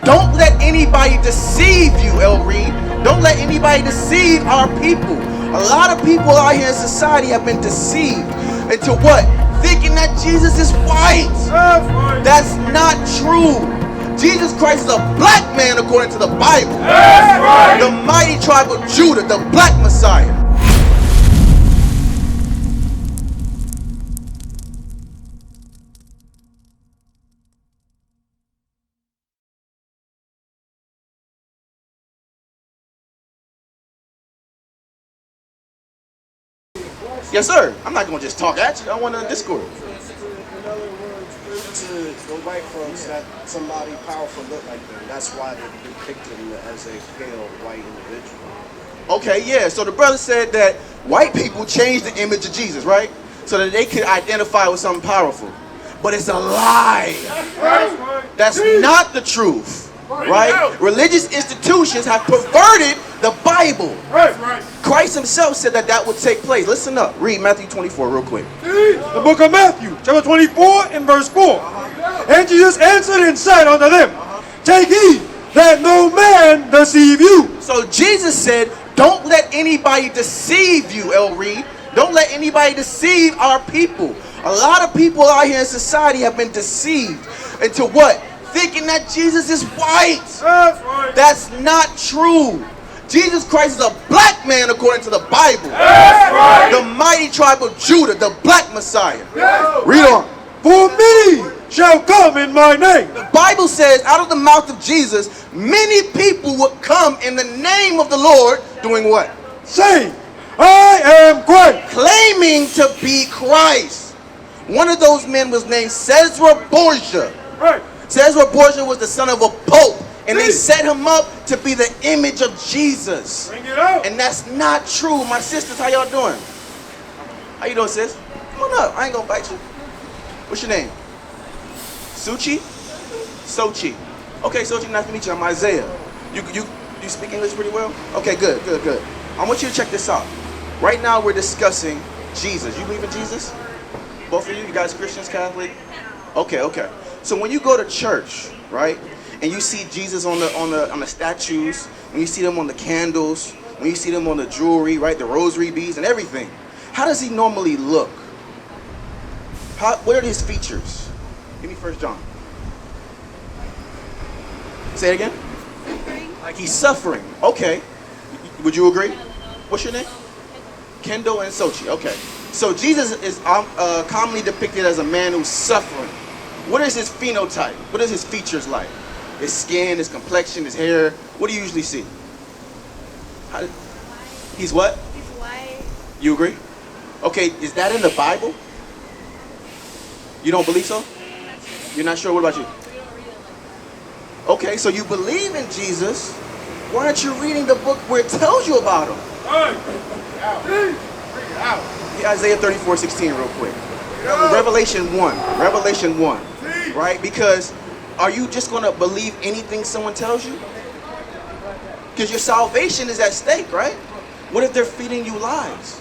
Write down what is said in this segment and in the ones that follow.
don't let anybody deceive you, El Reed. Don't let anybody deceive our people. A lot of people out here in society have been deceived into what? Thinking that Jesus is white. That's not true. Jesus Christ is a black man according to the Bible. The mighty tribe of Judah, the black Messiah. Yes, sir. I'm not going to just talk at you. I want to discord. In other words, to the white folks, that somebody powerful look like them. That's why they depict him as a pale white individual. Okay, yeah. So the brother said that white people changed the image of Jesus, right? So that they could identify with something powerful. But it's a lie. That's not the truth, right? Religious institutions have perverted the Bible. Christ himself said that that would take place. Listen up. Read Matthew 24 real quick. The book of Matthew, chapter 24 and verse 4. And Jesus answered and said unto them, take heed that no man deceive you. So Jesus said, don't let anybody deceive you, El Reed. Don't let anybody deceive our people. A lot of people out here in society have been deceived into what? Thinking that Jesus is white. That's not true. Jesus Christ is a black man according to the Bible. The mighty tribe of Judah, the black Messiah. Read on. For many shall come in my name. The Bible says out of the mouth of Jesus, many people would come in the name of the Lord doing what? Saying, I am Christ. Claiming to be Christ. One of those men was named Cesar Borgia. Cesar Borgia was the son of a pope. And they set him up to be the image of Jesus. Bring it out. And that's not true. My sisters, how y'all doing? How you doing, sis? Come on up. I ain't gonna bite you. What's your name? Suchi? Sochi. Okay, Sochi, nice to meet you. I'm Isaiah. You speak English pretty well? Okay, good. I want you to check this out. Right now we're discussing Jesus. You believe in Jesus? Both of you? You guys Christians, Catholic? Okay. So when you go to church, right? And you see Jesus on the statues, when you see them on the candles, when you see them on the jewelry, right, the rosary beads and everything, how does he normally look? What are his features? Give me 1 John. Say it again. Like he's suffering. Okay. Would you agree? What's your name? Kendall and Sochi. Okay. So Jesus is commonly depicted as a man who's suffering. What is his phenotype? What is his features like? His skin, his complexion, his hair. What do you usually see? He's what? He's white. You agree? Okay, is that in the Bible? You don't believe so? You're not sure? What about you? Okay, so you believe in Jesus. Why aren't you reading the book where it tells you about him? Bring it out. Yeah, Isaiah 34:16 real quick. Revelation 1. Right? Because are you just going to believe anything someone tells you? Because your salvation is at stake, right? What if they're feeding you lies?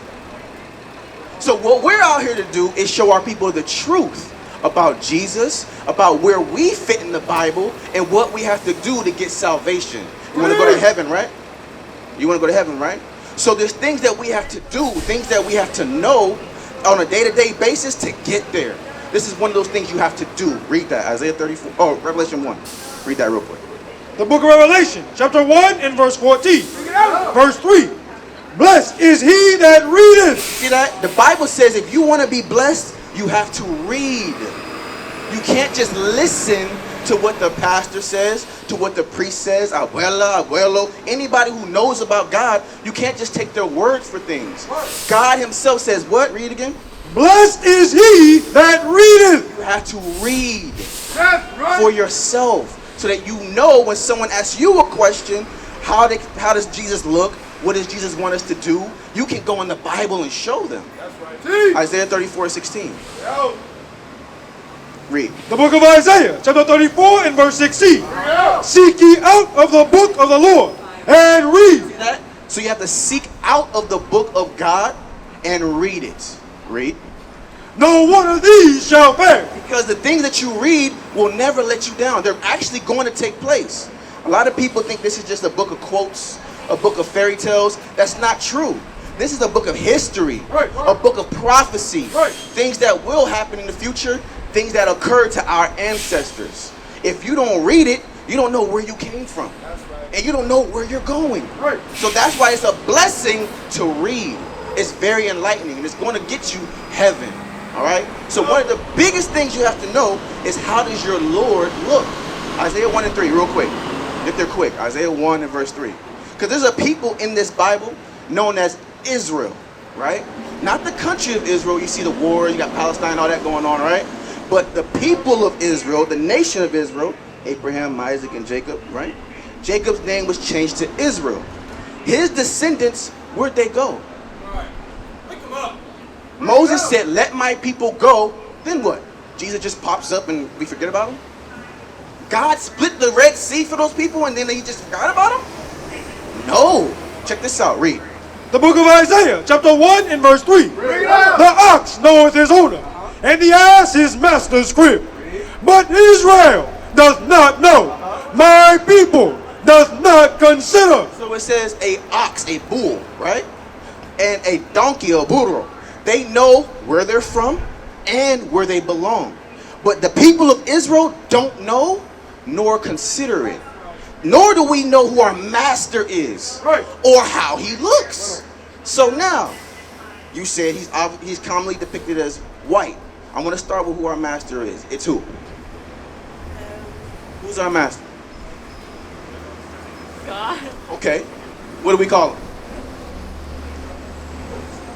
So what we're out here to do is show our people the truth about Jesus, about where we fit in the Bible, and what we have to do to get salvation. You want to go to heaven, right? You want to go to heaven, right? So there's things that we have to do, things that we have to know on a day-to-day basis to get there. This is one of those things you have to do. Read that, Isaiah 34. Oh, Revelation 1. Read that real quick. The book of Revelation, chapter 1 and verse 14. Verse 3. Blessed is he that readeth. See that? The Bible says if you want to be blessed, you have to read. You can't just listen to what the pastor says, to what the priest says, abuelo. Anybody who knows about God, you can't just take their word for things. God himself says what? Read again. Blessed is he that readeth. You have to read for yourself so that you know when someone asks you a question, how does Jesus look? What does Jesus want us to do? You can go in the Bible and show them. That's right. Isaiah 34:16. Read. The book of Isaiah, chapter 34 and verse 16. Seek ye out of the book of the Lord and read. See that? So you have to seek out of the book of God and read it. Read. no one of these shall fail. Because the things that you read will never let you down. They're actually going to take place. A lot of people think this is just a book of quotes, a book of fairy tales. That's not true. This is a book of history, a book of prophecy, things that will happen in the future, things that occurred to our ancestors. If you don't read it, you don't know where you came from. And you don't know where you're going. So that's why it's a blessing to read. It's very enlightening, and it's going to get you heaven. All right? So one of the biggest things you have to know is, how does your Lord look? Isaiah 1 and 3, real quick. If they're quick. Isaiah 1 and verse 3. Because there's a people in this Bible known as Israel, right? Not the country of Israel. You see the war, you got Palestine, all that going on, right? But the people of Israel, the nation of Israel, Abraham, Isaac, and Jacob, right? Jacob's name was changed to Israel. His descendants, where'd they go? Moses said, let my people go. Then what? Jesus just pops up and we forget about him? God split the Red Sea for those people and then he just forgot about them? No. Check this out. Read. The book of Isaiah, chapter 1 and verse 3. The ox knoweth his owner, and the ass his master's crib. But Israel does not know. My people does not consider. So it says a ox, a bull, right? And a donkey, a burro. They know where they're from and where they belong. But the people of Israel don't know nor consider it. Nor do we know who our master is, or how he looks. So now, you said he's commonly depicted as white. I'm going to start with who our master is. It's who? Who's our master? God. Okay. What do we call him?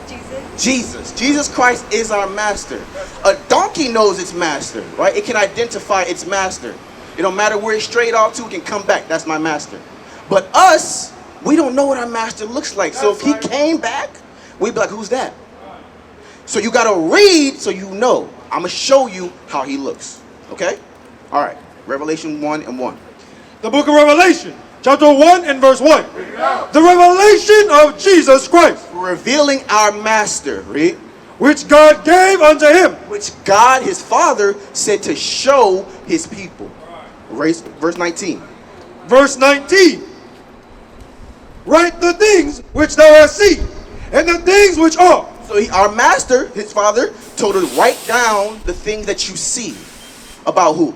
Jesus. Jesus. Jesus Christ is our master. A donkey knows its master, right? It can identify its master. It don't matter where it's strayed off to, it can come back. That's my master. But us, we don't know what our master looks like. So if he came back, we'd be like, who's that? So you got to read so you know. I'm going to show you how he looks. Okay? All right. Revelation 1 and 1. The book of Revelation, chapter 1 and verse 1. The revelation of Jesus Christ, Revealing our master. Read. which God gave unto him. Which God, his Father, said to show his people. Verse 19. Verse 19. Write the things which thou hast seen, and the things which are. So our master, his Father, told us, write down the things that you see. About who?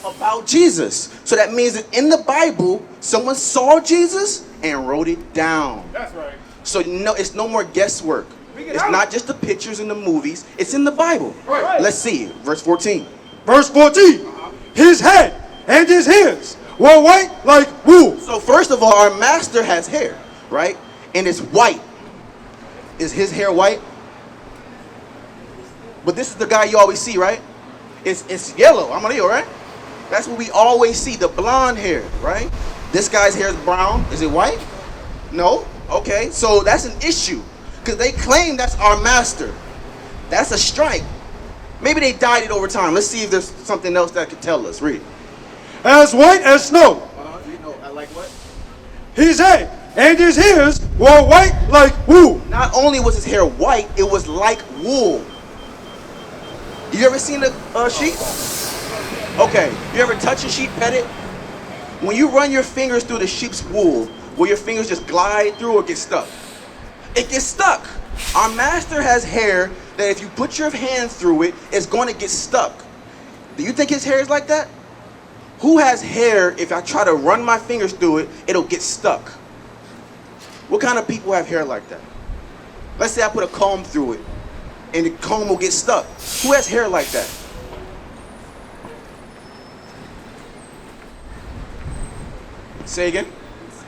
About Jesus. So that means that in the Bible, someone saw Jesus and wrote it down. That's right. So no, it's no more guesswork. It's not just the pictures in the movies. It's in the Bible. Right. Let's see. Verse 14. Verse 14. His head and his hairs were white like wool. So first of all, our master has hair, right? And it's white. Is his hair white? But this is the guy you always see, right? It's yellow. I'm on you, right? That's what we always see, the blonde hair, right? This guy's hair is brown. Is it white? No? Okay, so that's an issue. Because they claim that's our master. That's a strike. Maybe they dyed it over time. Let's see if there's something else that could tell us. Read. As white as snow. You know, I like what? His head and his hairs were white like wool. Not only was his hair white, it was like wool. You ever seen a sheep? Okay, you ever touch a sheep, pet it? When you run your fingers through the sheep's wool, will your fingers just glide through or get stuck? It gets stuck. Our master has hair that if you put your hand through it, it's going to get stuck. Do you think his hair is like that? Who has hair, if I try to run my fingers through it, it'll get stuck? What kind of people have hair like that? Let's say I put a comb through it, and the comb will get stuck. Who has hair like that? Say again.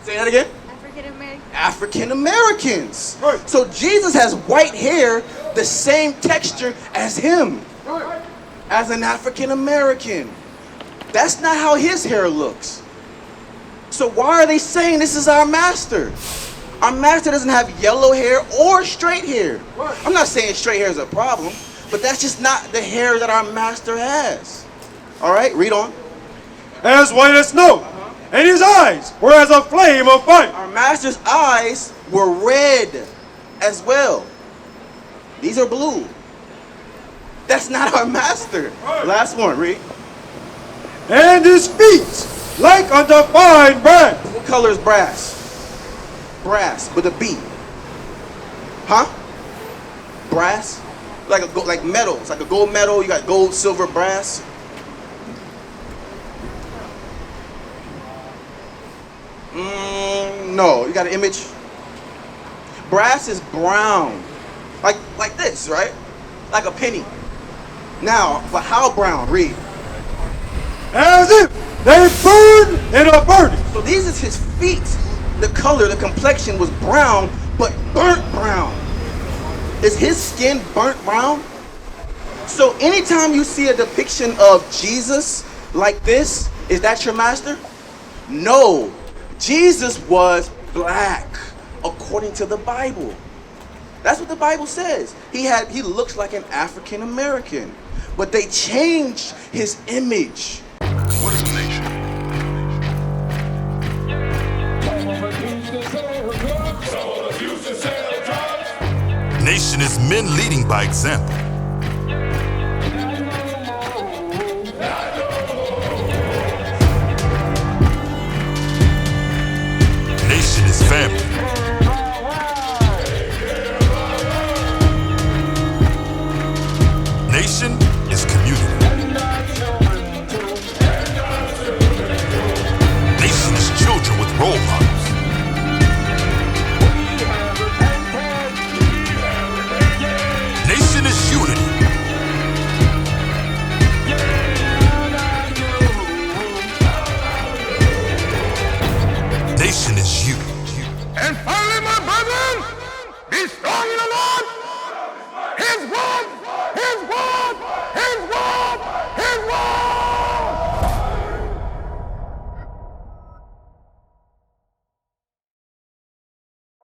Say that again. African American. African Americans. Right. So Jesus has white hair, the same texture as him, as an African American. That's not how his hair looks. So why are they saying this is our master? Our master doesn't have yellow hair or straight hair. I'm not saying straight hair is a problem, but that's just not the hair that our master has. All right, read on. As white as snow. And his eyes were as a flame of fire. Our master's eyes were red as well. These are blue. That's not our master. Last one, read. And his feet like unto fine brass. What color is brass? Brass with a B. Huh? Brass? Like metal. It's like a gold medal. You got gold, silver, brass. No. You got an image? Brass is brown. Like this, right? Like a penny. Now, but how brown? Read. As if they burn in a furnace. So these is his feet. The color, the complexion was brown, but burnt brown. Is his skin burnt brown? So anytime you see a depiction of Jesus like this, is that your master? No. Jesus was black, according to the Bible. That's what the Bible says. He looks like an African American, but they changed his image. What is a nation? Nation is men leading by example. Nation is family. Nation is community. Nation is children with role models. Nation is unity. Nation is